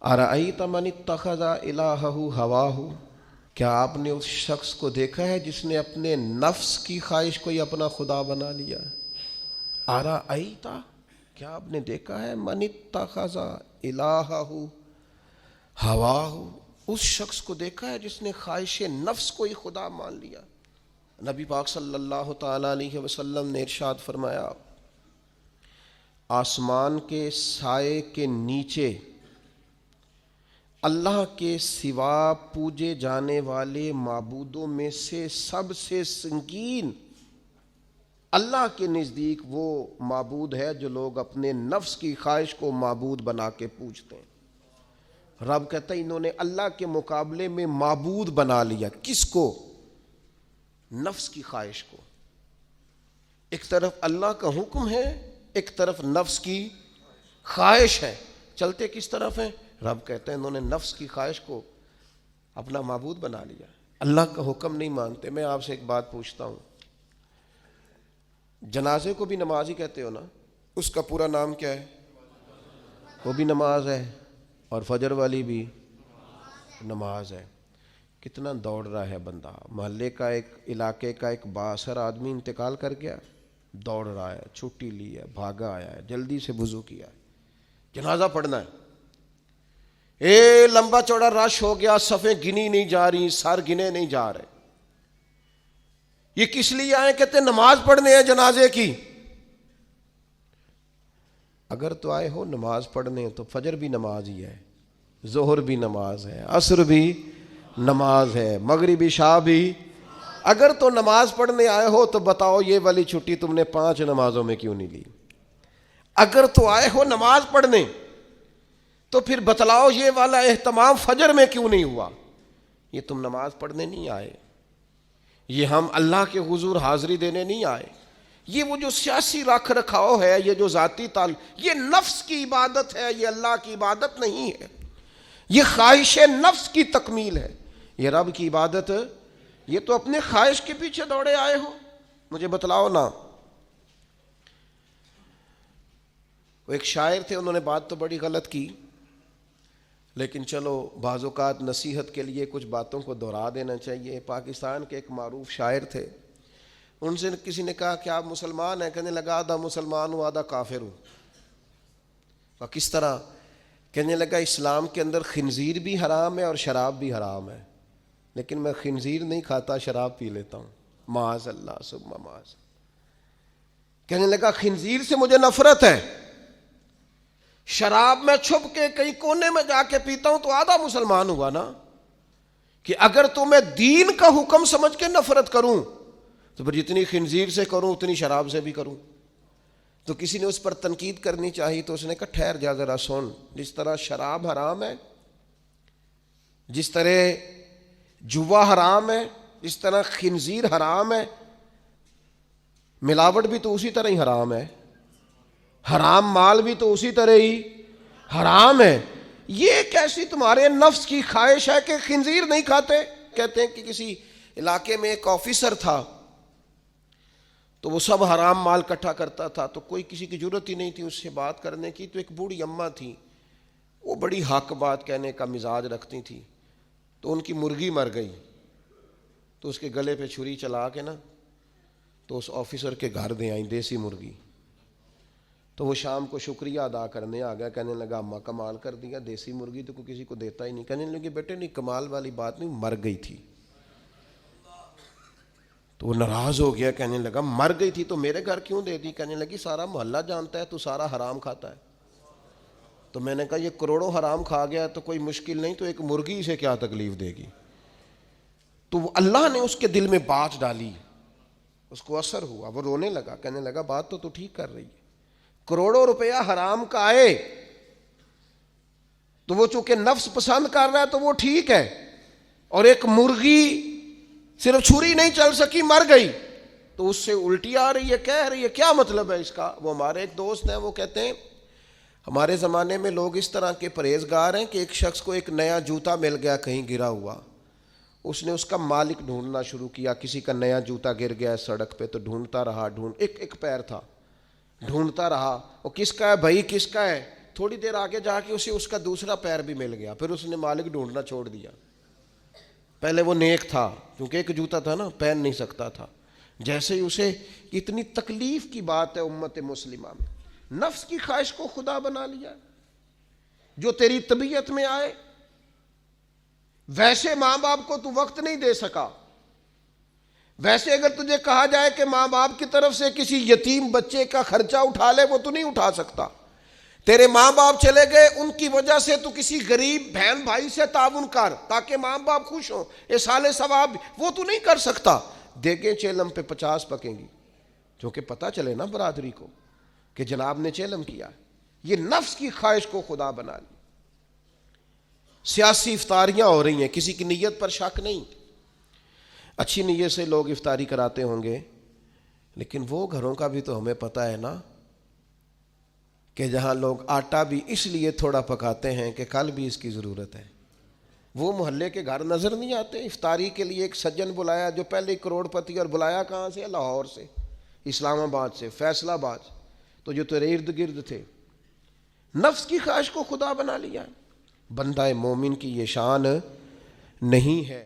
ارأیت من اتخذ الہہ ہواہ، کیا آپ نے اس شخص کو دیکھا ہے جس نے اپنے نفس کی خواہش کو ہی اپنا خدا بنا لیا؟ ارأیت، کیا آپ نے دیکھا ہے من اتخذ الہہ ہواہ، اس شخص کو دیکھا ہے جس نے خواہش نفس کو ہی خدا مان لیا؟ نبی پاک صلی اللہ تعالی علیہ وسلم نے ارشاد فرمایا، آسمان کے سائے کے نیچے اللہ کے سوا پوجے جانے والے معبودوں میں سے سب سے سنگین اللہ کے نزدیک وہ معبود ہے جو لوگ اپنے نفس کی خواہش کو معبود بنا کے پوجتے ہیں۔ رب کہتا ہے انہوں نے اللہ کے مقابلے میں معبود بنا لیا۔ کس کو؟ نفس کی خواہش کو۔ ایک طرف اللہ کا حکم ہے، ایک طرف نفس کی خواہش ہے، چلتے کس طرف ہیں؟ رب کہتے ہیں انہوں نے نفس کی خواہش کو اپنا معبود بنا لیا، اللہ کا حکم نہیں مانتے۔ میں آپ سے ایک بات پوچھتا ہوں، جنازے کو بھی نماز ہی کہتے ہو نا؟ اس کا پورا نام کیا ہے؟ وہ بھی نماز ہے، اور فجر والی بھی نماز ہے۔ کتنا دوڑ رہا ہے بندہ، محلے کا ایک علاقے کا ایک بااثر آدمی انتقال کر گیا، دوڑ رہا ہے، چھٹی لی ہے، بھاگا آیا ہے، جلدی سے وضو کیا ہے، جنازہ پڑھنا ہے، لمبا چوڑا رش ہو گیا، صفیں گنی نہیں جا رہی، سر گنے نہیں جا رہے۔ یہ کس لیے آئے؟ کہتے ہیں نماز پڑھنے ہیں جنازے کی۔ اگر تو آئے ہو نماز پڑھنے تو فجر بھی نماز ہی ہے، ظہر بھی نماز ہے، عصر بھی نماز ہے، مغرب عشاء بھی۔ اگر تو نماز پڑھنے آئے ہو تو بتاؤ یہ والی چھٹی تم نے 5 نمازوں میں کیوں نہیں لی؟ اگر تو آئے ہو نماز پڑھنے تو پھر بتلاؤ یہ والا اہتمام فجر میں کیوں نہیں ہوا؟ یہ تم نماز پڑھنے نہیں آئے، یہ ہم اللہ کے حضور حاضری دینے نہیں آئے۔ یہ وہ جو سیاسی رکھ رکھاؤ ہے، یہ جو ذاتی یہ نفس کی عبادت ہے، یہ اللہ کی عبادت نہیں ہے، یہ خواہش نفس کی تکمیل ہے۔ یہ رب کی عبادت، یہ تو اپنے خواہش کے پیچھے دوڑے آئے ہو۔ مجھے بتلاؤ نا۔ وہ ایک شاعر تھے، انہوں نے بات تو بڑی غلط کی، لیکن چلو بعض اوقات نصیحت کے لیے کچھ باتوں کو دہرا دینا چاہیے۔ پاکستان کے ایک معروف شاعر تھے، ان سے کسی نے کہا کہ آپ مسلمان ہیں؟ کہنے لگا آدھا مسلمان ہوں آدھا کافر ہوں۔ اور کس طرح؟ کہنے لگا اسلام کے اندر خنزیر بھی حرام ہے اور شراب بھی حرام ہے، لیکن میں خنزیر نہیں کھاتا، شراب پی لیتا ہوں، معاذ اللہ ثم معاذ۔ کہنے لگا خنزیر سے مجھے نفرت ہے، شراب میں چھپ کے کہیں کونے میں جا کے پیتا ہوں، تو آدھا مسلمان ہوا نا۔ کہ اگر تو میں دین کا حکم سمجھ کے نفرت کروں تو پھر جتنی خنزیر سے کروں اتنی شراب سے بھی کروں۔ تو کسی نے اس پر تنقید کرنی چاہی تو اس نے کہا ٹھہر جا ذرا سن، جس طرح شراب حرام ہے، جس طرح جوا حرام ہے، جس طرح خنزیر حرام ہے، ملاوٹ بھی تو اسی طرح ہی حرام ہے، حرام مال بھی تو اسی طرح ہی حرام ہے۔ یہ کیسی تمہارے نفس کی خواہش ہے کہ خنزیر نہیں کھاتے؟ کہتے ہیں کہ کسی علاقے میں ایک آفیسر تھا، تو وہ سب حرام مال اکٹھا کرتا تھا، تو کوئی کسی کی ضرورت ہی نہیں تھی اس سے بات کرنے کی۔ تو ایک بوڑھی اماں تھی، وہ بڑی حق بات کہنے کا مزاج رکھتی تھی، تو ان کی مرغی مر گئی، تو اس کے گلے پہ چھری چلا کے نا تو اس آفیسر کے گھر دے آئیں دیسی مرغی۔ تو وہ شام کو شکریہ ادا کرنے آ گیا، کہنے لگا اماں کمال کر دیا، دیسی مرغی تو کوئی کسی کو دیتا ہی نہیں۔ کہنے لگے بیٹے نہیں، کمال والی بات نہیں، مر گئی تھی۔ تو وہ ناراض ہو گیا، کہنے لگا مر گئی تھی تو میرے گھر کیوں دے دی؟ کہنے لگی سارا محلہ جانتا ہے تو سارا حرام کھاتا ہے۔ تو میں نے کہا یہ کروڑوں حرام کھا گیا تو کوئی مشکل نہیں، تو ایک مرغی سے کیا تکلیف دے گی؟ تو وہ اللہ نے اس کے دل میں بات ڈالی، اس کو اثر ہوا، وہ رونے لگا، کہنے لگا بات تو ٹھیک کر رہی ہے، کروڑوں روپیہ حرام کا آئے تو وہ چونکہ نفس پسند کر رہا ہے تو وہ ٹھیک ہے، اور ایک مرغی صرف چھری نہیں چل سکی، مر گئی، تو اس سے الٹی آ رہی ہے، کہہ رہی ہے کیا مطلب ہے اس کا؟ وہ ہمارے ایک دوست ہیں، وہ کہتے ہیں ہمارے زمانے میں لوگ اس طرح کے پرہیزگار ہیں کہ ایک شخص کو ایک نیا جوتا مل گیا کہیں گرا ہوا، اس نے اس کا مالک ڈھونڈنا شروع کیا، کسی کا نیا جوتا گر گیا ہے سڑک پہ تو ڈھونڈتا رہا، ایک پیر تھا، ڈھونڈتا رہا، وہ کس کا ہے بھائی، کس کا ہے؟ تھوڑی دیر آگے جا کے اسے اس کا دوسرا پیر بھی مل گیا، پھر اس نے مالک ڈھونڈنا چھوڑ دیا۔ پہلے وہ نیک تھا کیونکہ ایک جوتا تھا نا، پہن نہیں سکتا تھا، جیسے ہی اسے اتنی تکلیف کی بات ہے امت مسلمہ میں، نفس کی خواہش کو خدا بنا لیا، جو تیری طبیعت میں آئے ویسے ماں باپ کو تو وقت نہیں دے سکا، ویسے اگر تجھے کہا جائے کہ ماں باپ کی طرف سے کسی یتیم بچے کا خرچہ اٹھا لے، وہ تو نہیں اٹھا سکتا۔ تیرے ماں باپ چلے گئے، ان کی وجہ سے تو کسی غریب بہن بھائی سے تعاون کر تاکہ ماں باپ خوش ہوں، احصال ثواب، وہ تو نہیں کر سکتا۔ دیکھیں چیلم پہ 50 پکیں گی، کیونکہ پتہ چلے نا برادری کو کہ جناب نے چیلم کیا۔ یہ نفس کی خواہش کو خدا بنا لی۔ سیاسی افطاریاں ہو رہی ہیں، کسی کی نیت پر شک نہیں، اچھی نیت سے لوگ افطاری کراتے ہوں گے، لیکن وہ گھروں کا بھی تو ہمیں پتہ ہے نا کہ جہاں لوگ آٹا بھی اس لیے تھوڑا پکاتے ہیں کہ کل بھی اس کی ضرورت ہے۔ وہ محلے کے گھر نظر نہیں آتے؟ افطاری کے لیے ایک سجن بلایا جو پہلے کروڑ پتی، اور بلایا کہاں سے؟ لاہور سے، اسلام آباد سے، فیصل آباد، تو جو تیرے ارد گرد تھے۔ نفس کی خواہش کو خدا بنا لیا۔ بندہ مومن کی یہ شان نہیں ہے۔